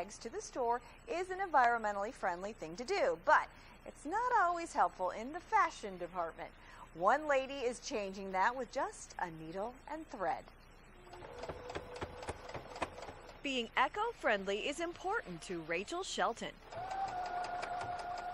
bags to the store is an environmentally friendly thing to do, but it's not always helpful in the fashion department. One lady is changing that with just a needle and thread. Being eco-friendly is important to Rachel Shelton.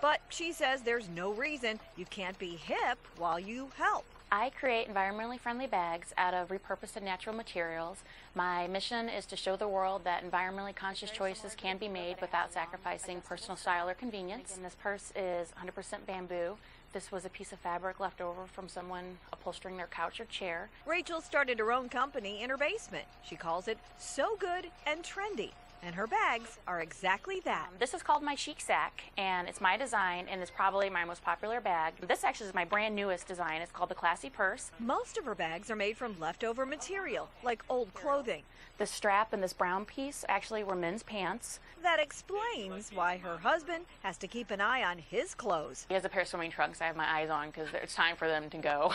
But she says there's no reason you can't be hip while you help. I create environmentally friendly bags out of repurposed and natural materials. My mission is to show the world that environmentally conscious choices can be made without sacrificing personal style or convenience. And this purse is 100% bamboo. This was a piece of fabric left over from someone upholstering their couch or chair. Rachel started her own company in her basement. She calls it So Good and Trendy. And her bags are exactly that. This is called my chic sack, and it's my design, and it's probably my most popular bag. This actually is my brand newest design. It's called the Classy Purse. Most of her bags are made from leftover material, like old clothing. The strap and this brown piece actually were men's pants. That explains why her husband has to keep an eye on his clothes. He has a pair of swimming trunks I have my eyes on because it's time for them to go.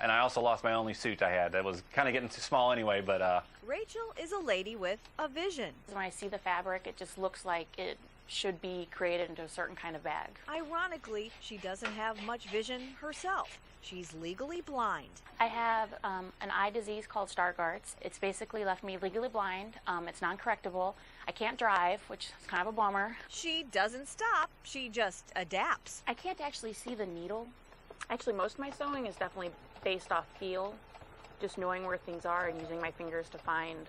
And I also lost my only suit I had. That was kind of getting too small anyway, but... Rachel is a lady with a vision. When I see the fabric, it just looks like it should be created into a certain kind of bag. Ironically, she doesn't have much vision herself. She's legally blind. I have an eye disease called Stargardt's. It's basically left me legally blind. It's non-correctable. I can't drive, which is kind of a bummer. She doesn't stop. She just adapts. I can't actually see the needle. Actually, most of my sewing is definitely based off feel, just knowing where things are and using my fingers to find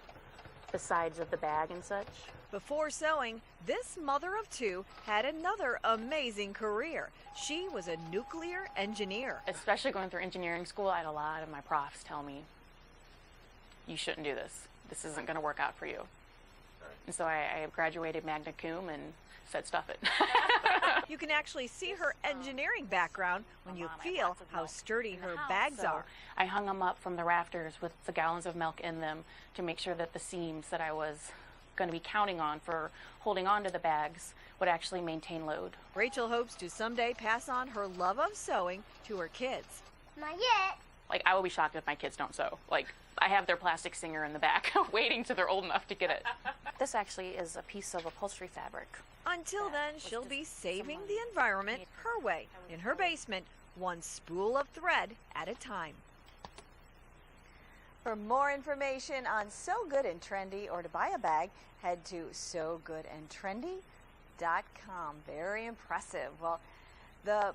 the sides of the bag and such. Before sewing, this mother of two had another amazing career. She was a nuclear engineer. Especially going through engineering school, I had a lot of my profs tell me, you shouldn't do this. This isn't going to work out for you. And so I graduated magna cum and said, stuff it. You can actually see her engineering background when you feel how sturdy her bags are. I hung them up from the rafters with the gallons of milk in them to make sure that the seams that I was going to be counting on for holding on to the bags would actually maintain load. Rachel hopes to someday pass on her love of sewing to her kids. Not yet. Like, I will be shocked if my kids don't sew. Like, I have their plastic singer in the back waiting till they're old enough to get it. This actually is a piece of upholstery fabric. Until then, she'll be saving the environment her way, in her basement, one spool of thread at a time. For more information on So Good and Trendy or to buy a bag, head to SoGoodandTrendy.com. Very impressive. Well, the